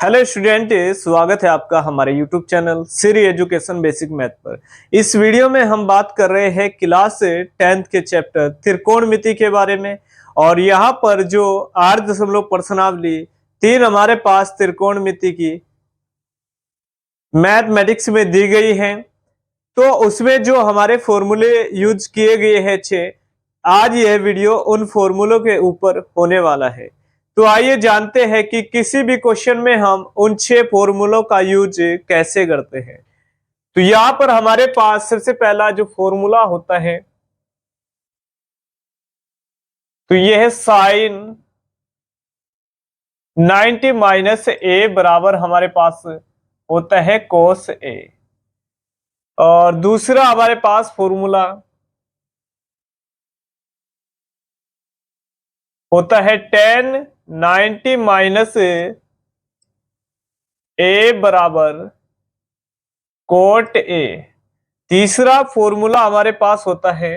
Hello student, स्वागत है आपका हमारे YouTube channel Shri education basic math पर। इस वीडियो में हम बात कर रहे हैं क्लास 10th के चैप्टर त्रिकोणमिति के बारे में। और यहाँ पर जो 8 दशमलव प्रश्नावली 3 हमारे पास त्रिकोणमिति की मैथमेटिक्स में दी गई है, तो उसमें जो हमारे फॉर्मूले यूज किए गए हैं 6, आज यह वीडियो उन फॉर्मूलों के ऊपर होने वाला है। तो आइए जानते हैं कि किसी भी क्वेश्चन में हम उन 6 फॉर्मूलों का यूज कैसे करते हैं। तो यहां पर हमारे पास सबसे पहला जो फॉर्मूला होता है तो यह है साइन 90 माइनस ए बराबर हमारे पास होता है कोस ए। और दूसरा हमारे पास फॉर्मूला होता है tan 90 माइनस ए बराबर कोट ए। तीसरा फॉर्मूला हमारे पास होता है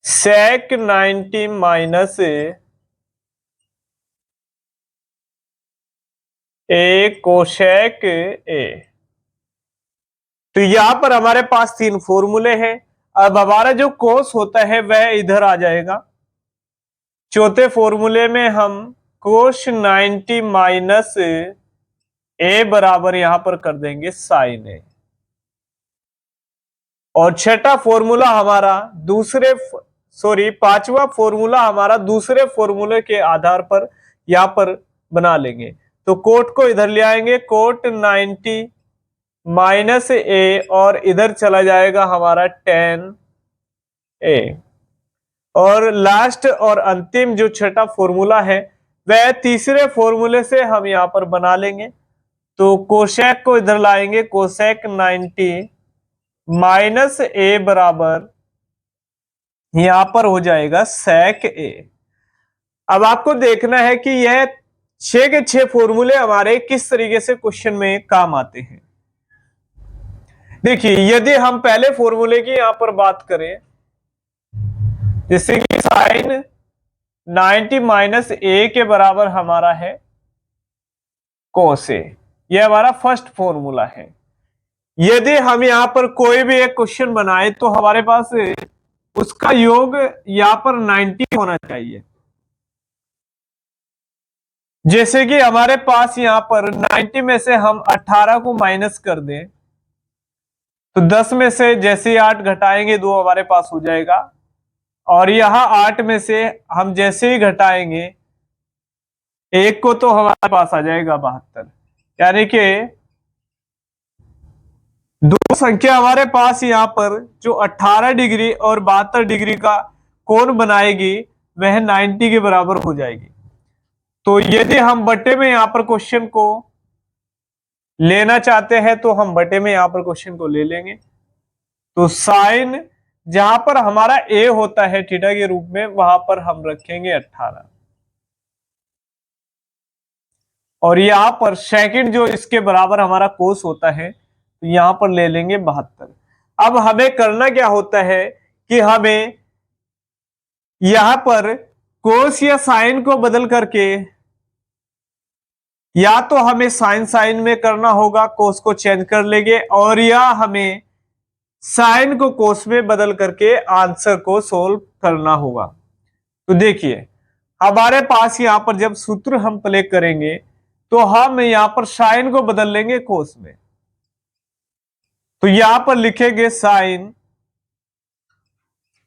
sec 90 माइनस ए कोशेक ए। तो यहां पर हमारे पास 3 फॉर्मूले हैं। अब हमारा जो कोस होता है वह इधर आ जाएगा। चौथे फॉर्मूले में हम कोश 90 माइनस ए बराबर यहां पर कर देंगे साइन ए। और छठा फॉर्मूला हमारा पांचवा फॉर्मूला हमारा दूसरे फॉर्मूले के आधार पर यहां पर बना लेंगे। तो कोट को इधर ले आएंगे, कोट 90 माइनस ए, और इधर चला जाएगा हमारा tan ए। और लास्ट और अंतिम जो छठा फॉर्मूला है वह तीसरे फॉर्मूले से हम यहां पर बना लेंगे। तो कोशेक को इधर लाएंगे, कोशेक 90 माइनस ए बराबर यहां पर हो जाएगा सेक ए। अब आपको देखना है कि यह 6 के 6 फॉर्मूले हमारे किस तरीके से क्वेश्चन में काम आते हैं। देखिए, यदि हम पहले फॉर्मूले की यहां पर बात करें, जैसे कि साइन 90 माइनस ए के बराबर हमारा है कोस ए, यह हमारा फर्स्ट फॉर्मूला है। यदि हम यहां पर कोई भी एक क्वेश्चन बनाए तो हमारे पास उसका योग यहां पर 90 होना चाहिए। जैसे कि हमारे पास यहां पर 90 में से हम 18 को माइनस कर दें तो 10 में से जैसे ही 8 घटाएंगे 2 हमारे पास हो जाएगा। और यहां 8 में से हम जैसे ही घटाएंगे 1 को तो हमारे पास आ जाएगा 72। यानी कि दो संख्या हमारे पास यहां पर जो 18 डिग्री और 72 डिग्री का कोण बनाएगी वह 90 के बराबर हो जाएगी। तो यदि हम बटे में यहां पर क्वेश्चन को लेना चाहते हैं तो हम बटे में यहां पर क्वेश्चन को ले लेंगे। तो साइन जहां पर हमारा ए होता है थीटा के रूप में, वहां पर हम रखेंगे 18, और यहां पर सेकंड जो इसके बराबर हमारा कोस होता है तो यहां पर ले लेंगे 72। अब हमें करना क्या होता है कि हमें यहां पर कोस या साइन को बदल करके, या तो हमें साइन साइन में करना होगा, कोस को चेंज कर लेंगे, और या हमें साइन को कोस में बदल करके आंसर को सोल्व करना होगा। तो देखिए, हमारे पास यहां पर जब सूत्र हम प्ले करेंगे तो हम यहां पर साइन को बदल लेंगे कोस में। तो यहां पर लिखेंगे साइन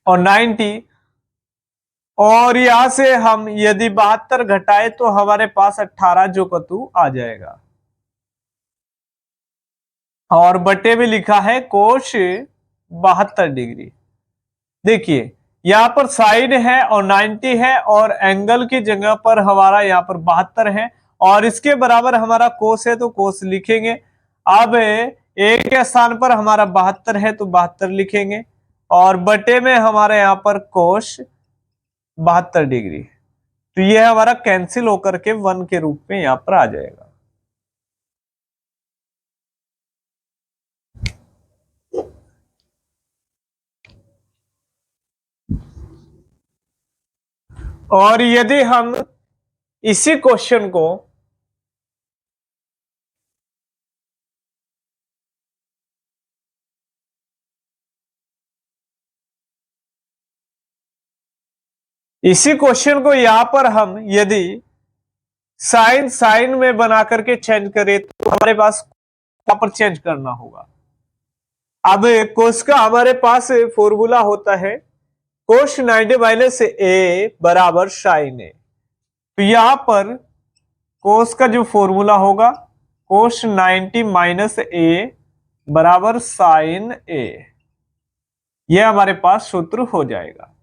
और 90, और यहां से हम यदि 72 घटाए तो हमारे पास 18 जो कतु आ जाएगा। और बटे में लिखा है कोश 72 डिग्री। देखिए, यहां पर साइन है और 90 है, और एंगल की जगह पर हमारा यहां पर 72 है, और इसके बराबर हमारा कोस है तो कोस लिखेंगे। अब एक के स्थान पर हमारा 72 है तो 72 लिखेंगे, और बटे में हमारे यहां पर कोश 72 डिग्री। तो यह हमारा कैंसिल होकर के 1 के रूप में यहां पर आ जाएगा। और यदि हम इसी क्वेश्चन को यहां पर हम यदि साइन साइन में बना करके चेंज करें तो हमारे पास यहां पर चेंज करना होगा। अब कोस का हमारे पास फॉर्मूला होता है कोस 90 माइनस ए बराबर साइन ए। तो यहां पर कोस का जो फॉर्मूला होगा कोस 90 माइनस ए बराबर साइन ए, यह हमारे पास सूत्र हो जाएगा।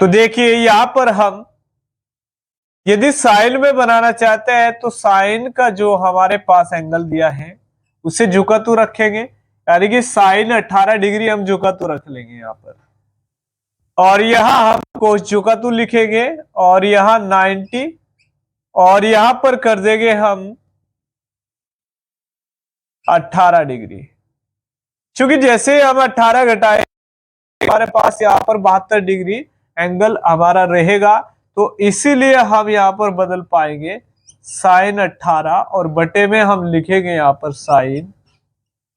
तो देखिए यहां पर हम यदि साइन में बनाना चाहते हैं तो साइन का जो हमारे पास एंगल दिया है उसे झुका तो रखेंगे, यानी कि साइन 18 डिग्री हम झुका तो रख लेंगे यहां पर, और यहां हम कोस झुका तो लिखेंगे और यहां 90 और यहां पर कर देंगे हम 18 डिग्री। क्योंकि जैसे हम 18 घटाए हमारे पास यहां पर 72 डिग्री एंगल हमारा रहेगा, तो इसीलिए हम यहां पर बदल पाएंगे साइन 18 और बटे में हम लिखेंगे यहां पर साइन,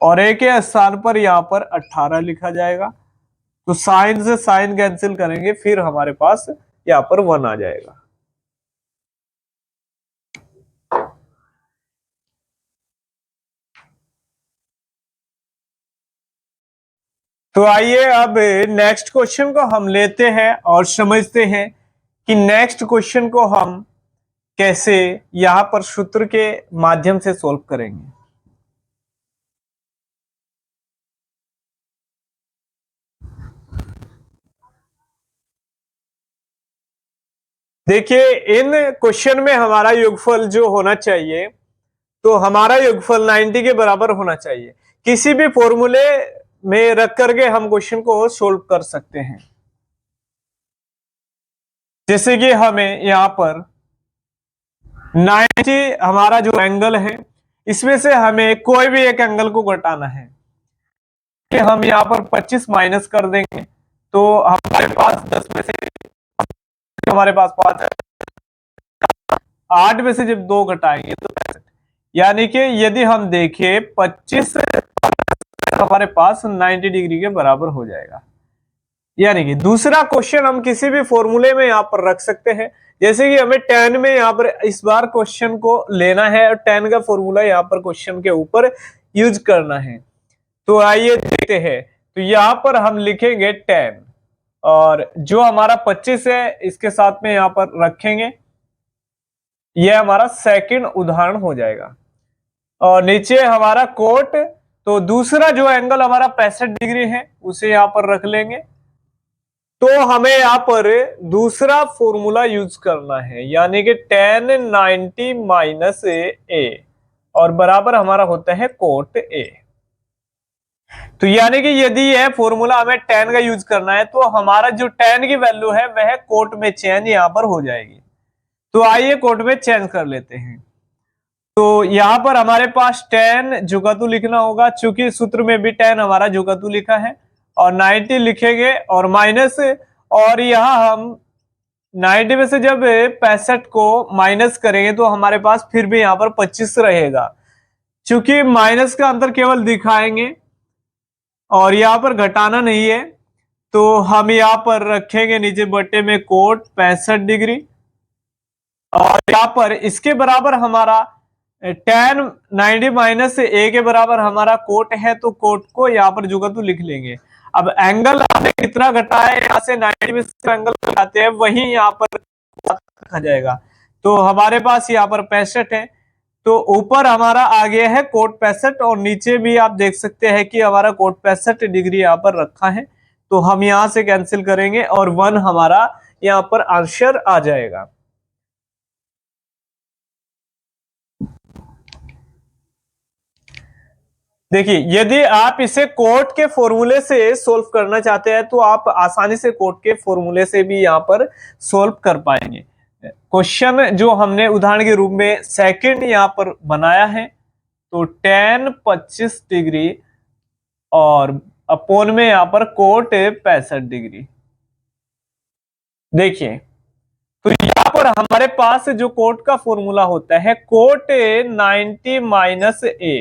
और एक के स्थान पर यहां पर 18 लिखा जाएगा। तो साइन से साइन कैंसिल करेंगे, फिर हमारे पास यहां पर 1 आ जाएगा। तो आइए अब नेक्स्ट क्वेश्चन को हम लेते हैं और समझते हैं कि नेक्स्ट क्वेश्चन को हम कैसे यहां पर सूत्र के माध्यम से सॉल्व करेंगे। देखिए इन क्वेश्चन में हमारा योगफल जो होना चाहिए, तो हमारा योगफल 90 के बराबर होना चाहिए। किसी भी फॉर्मूले में रख करके हम क्वेश्चन को सोल्व कर सकते हैं। जैसे कि हमें यहां पर 90 हमारा जो एंगल है इसमें से हमें कोई भी एक एंगल को घटाना है, कि हम यहां पर 25 माइनस कर देंगे तो हमारे पास 10 में से हमारे पास 5 है, 8 में से जब 2 घटाएंगे तो 65, यानी कि यदि हम देखें 25 हमारे पास 90 डिग्री के बराबर हो जाएगा। यानी कि दूसरा क्वेश्चन हम किसी भी फॉर्मूले में यहां पर रख सकते हैं। जैसे कि हमें tan में यहां पर इस बार क्वेश्चन को लेना है और tan का फॉर्मूला यहां पर क्वेश्चन के ऊपर यूज करना है। तो आइए देखते हैं। तो यहां पर हम लिखेंगे tan और जो हमारा 25 है इसके साथ में यहां पर रखेंगे, यह हमारा सेकंड उदाहरण हो जाएगा। और नीचे हमारा कोट, तो दूसरा जो एंगल हमारा 65 डिग्री है उसे यहां पर रख लेंगे। तो हमें यहां पर दूसरा फॉर्मूला यूज करना है, यानी कि tan 90 माइनस ए और बराबर हमारा होता है कोट ए। तो यानी कि यदि यह फॉर्मूला हमें tan का यूज करना है तो हमारा जो tan की वैल्यू है वह कोट में चेंज यहां पर हो जाएगी। तो आइए कोट में चेंज कर लेते हैं। तो यहां पर हमारे पास tan जुगातू लिखना होगा, चूंकि सूत्र में भी tan हमारा जुगातू लिखा है, और 90 लिखेंगे और माइनस, और यहां हम 90 में से जब 65 को माइनस करेंगे तो हमारे पास फिर भी यहां पर 25 रहेगा। चूंकि माइनस का अंतर केवल दिखाएंगे और यहां पर घटाना नहीं है, तो हम यहां पर रखेंगे नीचे बटे में कोट 65 डिग्री, और यहां पर इसके बराबर हमारा tan 90 माइनस ए के बराबर हमारा कोट है, तो कोट को यहां पर जुगातू लिख लेंगे। अब एंगल हमने कितना घटाया है, यहां से 90 में से एंगल घटाते हैं वही यहां पर रखा जाएगा। तो हमारे पास यहां पर 65 है, तो ऊपर हमारा आ गया है कोट 65 और नीचे भी आप देख सकते हैं कि हमारा कोट 65 डिग्री यहां पर रखा है। तो हम यहां से कैंसिल करेंगे और 1 हमारा यहां पर आंसर आ जाएगा। देखिए यदि आप इसे कोट के फॉर्मूले से सोल्व करना चाहते हैं तो आप आसानी से कोट के फॉर्मूले से भी यहां पर सोल्व कर पाएंगे। क्वेश्चन जो हमने उदाहरण के रूप में सेकंड यहां पर बनाया है, तो tan 25 डिग्री और अपोन में यहां पर कोट 65 डिग्री। देखिए तो यहां पर हमारे पास जो कोट का फॉर्मूला होता है कोट 90 माइनस ए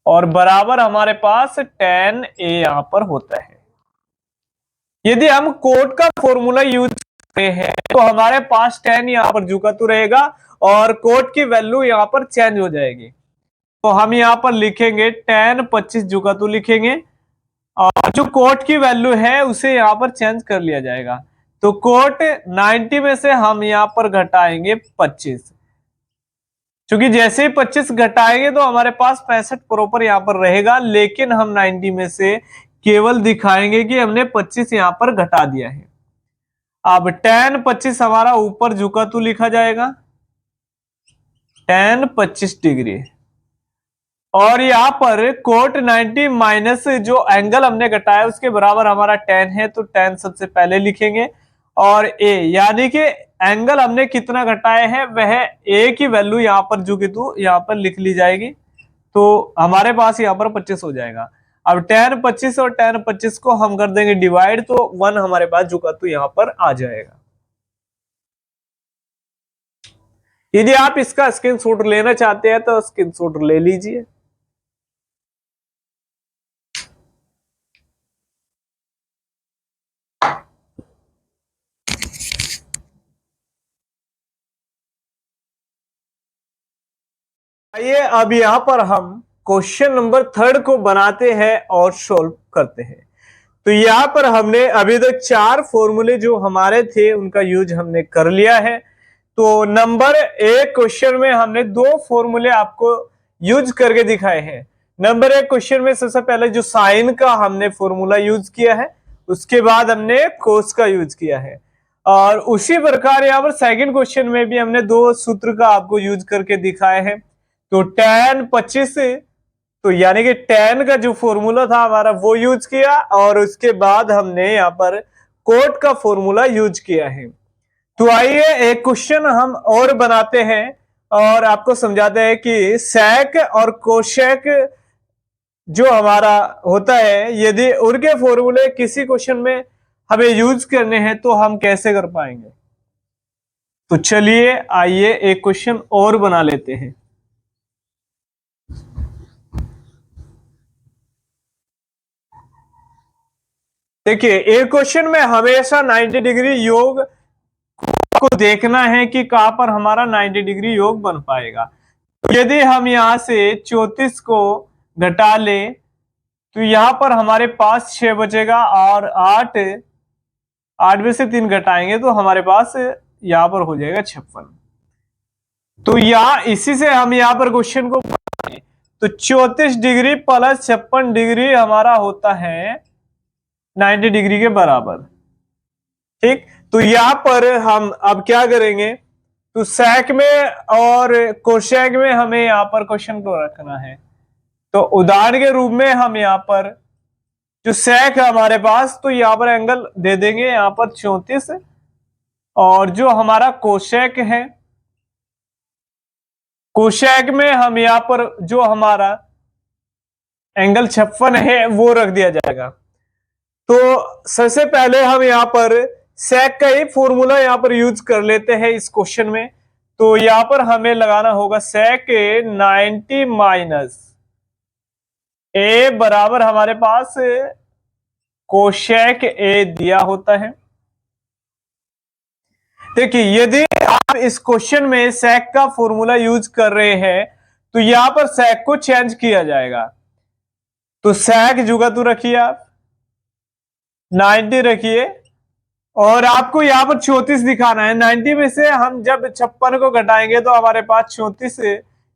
और बराबर हमारे पास tan a यहां पर होता है। यदि हम कोट का फॉर्मूला यूज करते हैं तो हमारे पास tan यहां पर झुका तो रहेगा और कोट की वैल्यू यहां पर चेंज हो जाएगी। तो हम यहां पर लिखेंगे tan 25 झुका तो लिखेंगे और जो कोट की वैल्यू है उसे यहां पर चेंज कर लिया जाएगा। तो कोट 90 में से हम यहां पर घटाएंगे 25, क्योंकि जैसे ही 25 घटाएंगे तो हमारे पास 65 प्रॉपर यहां पर रहेगा, लेकिन हम 90 में से केवल दिखाएंगे कि हमने 25 यहां पर घटा दिया है। अब tan 25 हमारा ऊपर झुका तो लिखा जाएगा tan 25 डिग्री और यहां पर कोट 90 माइनस जो एंगल हमने घटाया उसके बराबर हमारा tan है, तो tan सबसे पहले लिखेंगे और a यानी कि एंगल हमने कितना घटाया है वह a की वैल्यू यहां पर झुकी तो यहां पर लिख ली जाएगी, तो हमारे पास यहां पर 25 हो जाएगा। अब tan 25 और tan 25 को हम कर देंगे डिवाइड, तो 1 हमारे पास झुका तो यहां पर आ जाएगा। यदि आप इसका स्क्रीनशॉट लेना चाहते हैं तो स्क्रीनशॉट ले लीजिए। आइए अब यहां पर हम क्वेश्चन नंबर 3 को बनाते हैं और सॉल्व करते हैं। तो यहां पर हमने अभी तक 4 फॉर्मूले जो हमारे थे उनका यूज हमने कर लिया है। तो नंबर 1 क्वेश्चन में हमने 2 फॉर्मूले आपको यूज करके दिखाए हैं। नंबर 1 क्वेश्चन में सबसे पहले जो साइन का हमने फॉर्मूला यूज किया है, उसके बाद हमने कोस का यूज किया है और उसी प्रकार यहाँ पर सेकंड क्वेश्चन में भी हमने 2 सूत्र का आपको यूज करके दिखाए हैं। तो tan 25, तो यानी कि tan का जो फॉर्मूला था हमारा वो यूज किया और उसके बाद हमने यहाँ पर कोट का फॉर्मूला यूज किया है। तो आइए एक क्वेश्चन हम और बनाते हैं और आपको समझाते हैं कि सेक और कोशेक जो हमारा होता है, यदि उनके फॉर्मूले किसी क्वेश्चन में हमें यूज करने हैं तो हम कैसे कर पाएंगे। तो चलिए आइए एक क्वेश्चन और बना लेते हैं। देखिए एक क्वेश्चन में हमेशा 90 डिग्री योग को देखना है कि कहां पर हमारा 90 डिग्री योग बन पाएगा। तो यदि हम यहां से 34 को घटा लें तो यहां पर हमारे पास 6 बचेगा और 8 में से 3 घटाएंगे तो हमारे पास यहां पर हो जाएगा 56। तो यहां इसी से हम यहां पर क्वेश्चन को तो 34 डिग्री प्लस 56 डिग्री हमारा होता है 90 डिग्री के बराबर। ठीक, तो यहां पर हम अब क्या करेंगे, तो सेक में और कोशेक में हमें यहां पर क्वेश्चन को रखना है। तो उदाहरण के रूप में हम यहां पर जो सेक है हमारे पास, तो यहां पर एंगल दे देंगे यहां पर 34 और जो हमारा कोशेक है, कोशेक में हम यहां पर जो हमारा एंगल 56 है वो रख दिया जाएगा। तो सबसे पहले हम यहां पर सेक का ही फॉर्मूला यहां पर यूज कर लेते हैं इस क्वेश्चन में। तो यहां पर हमें लगाना होगा सेक 90 माइनस ए बराबर हमारे पास कोशेक ए दिया होता है। देखिए यदि आप इस क्वेश्चन में सेक का फॉर्मूला यूज कर रहे हैं तो यहां पर सेक को चेंज किया जाएगा। तो सेक जुगा तो रखिए आप 90 रखिए और आपको यहां पर 34 दिखाना है। 90 में से हम जब 56 को घटाएंगे तो हमारे पास 34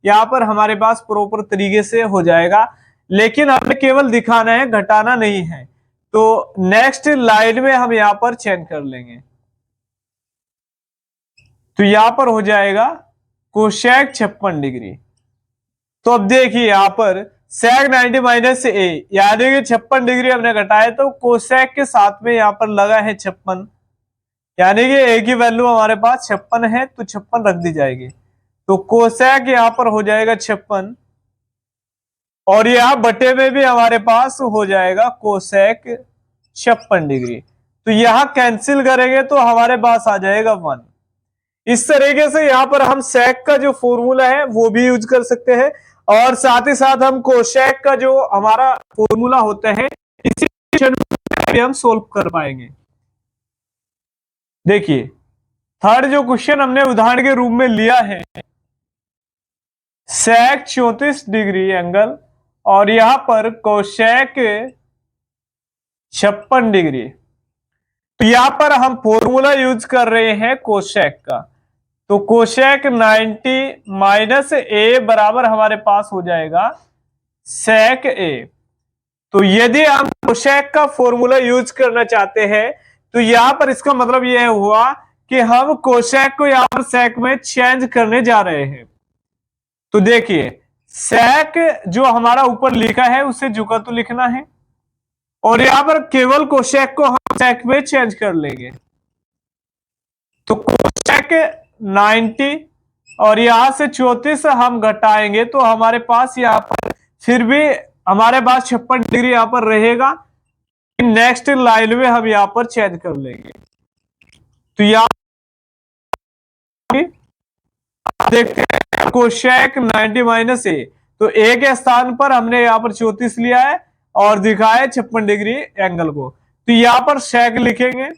यहां पर हमारे पास प्रॉपर तरीके से हो जाएगा, लेकिन हमें केवल दिखाना है, घटाना नहीं है। तो नेक्स्ट लाइन में हम यहां पर चेंज कर लेंगे। तो यहां पर हो जाएगा कोशेक 56 डिग्री। तो अब देखिए यहां पर सेक 90 माइनस ए यानी कि 56 डिग्री हमने घटाया, तो कोसेक के साथ में यहां पर लगा है 56, यानी कि ए की वैल्यू हमारे पास 56 है तो 56 रख दी जाएगी। तो कोसेक यहां पर हो जाएगा 56 और यहां बटे में भी हमारे पास हो जाएगा कोसेक 56 डिग्री। तो यहां कैंसिल करेंगे तो हमारे पास आ जाएगा 1। इस तरीके से यहाँ पर हम सेक का जो फॉर्मूला है वो भी यूज कर सकते हैं, और साथ ही साथ हम कोशेक का जो हमारा फॉर्मूला होता है इसी क्वेश्चन में भी हम सोल्व कर पाएंगे। देखिए थर्ड जो क्वेश्चन हमने उदाहरण के रूप में लिया है, सेक 34 डिग्री एंगल और यहां पर कोशेक 56 डिग्री। तो यहां पर हम फॉर्मूला यूज कर रहे हैं कोशेक का, तो कोशेक 90 माइनस ए बराबर हमारे पास हो जाएगा सेक ए। तो यदि हम कोशेक का फॉर्मूला यूज करना चाहते हैं तो यहां पर इसका मतलब यह हुआ कि हम कोशेक को यहां पर सेक में चेंज करने जा रहे हैं। तो देखिए सेक जो हमारा ऊपर लिखा है उसे झुका तो लिखना है, और यहां पर केवल कोशेक को हम सेक में चेंज कर लेंगे। तो कोशेक 90 और यहां से 34 हम घटाएंगे तो हमारे पास यहां पर फिर भी हमारे पास 56 डिग्री यहां पर रहेगा। नेक्स्ट लाइन में हम यहां पर चेंज कर लेंगे। तो यहां देखते हैं कोशेक 90 माइनस ए, तो ए के स्थान पर हमने यहां पर 34 लिया है और दिखाया 56 डिग्री एंगल को। तो यहां पर सेक लिखेंगे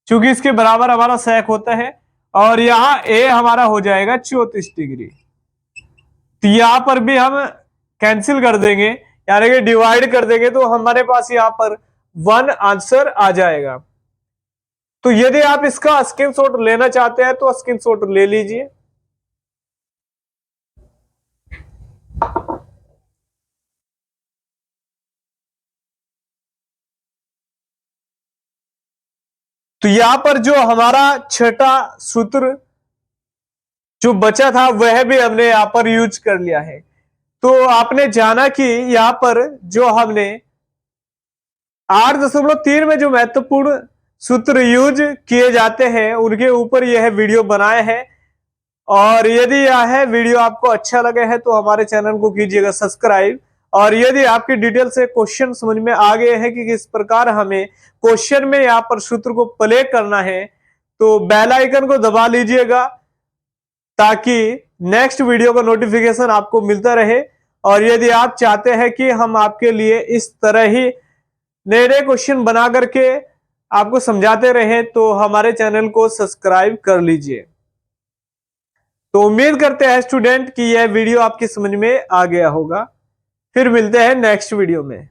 क्योंकि इसके बराबर हमारा सेक होता है, और यहां ए हमारा हो जाएगा 34 डिग्री। तो यहां पर भी हम कैंसिल कर देंगे, यानी कि डिवाइड कर देंगे, तो हमारे पास यहां पर 1 आंसर आ जाएगा। तो यदि आप इसका स्क्रीनशॉट लेना चाहते हैं तो स्क्रीनशॉट ले लीजिए। तो यहां पर जो हमारा छठा सूत्र जो बचा था वह भी हमने यहां पर यूज कर लिया है। तो आपने जाना कि यहां पर जो हमने 8.3 में जो महत्वपूर्ण सूत्र यूज किए जाते हैं उनके ऊपर यह वीडियो बनाए हैं। और यदि यह वीडियो आपको अच्छा लगे है तो हमारे चैनल को कीजिएगा सब्सक्राइब। और यदि आपकी डिटेल से क्वेश्चन समझ में आ गए हैं कि किस प्रकार हमें क्वेश्चन में यहाँ पर सूत्र को प्ले करना है, तो बेल आइकन को दबा लीजिएगा ताकि नेक्स्ट वीडियो का नोटिफिकेशन आपको मिलता रहे। और यदि आप चाहते हैं कि हम आपके लिए इस तरह ही नए नए क्वेश्चन बना करके आपको समझाते रहे तो हमारे चैनल को सब्सक्राइब कर लीजिए। तो उम्मीद करते हैं स्टूडेंट कि यह वीडियो आपकी समझ में आ गया होगा। फिर मिलते हैं नेक्स्ट वीडियो में।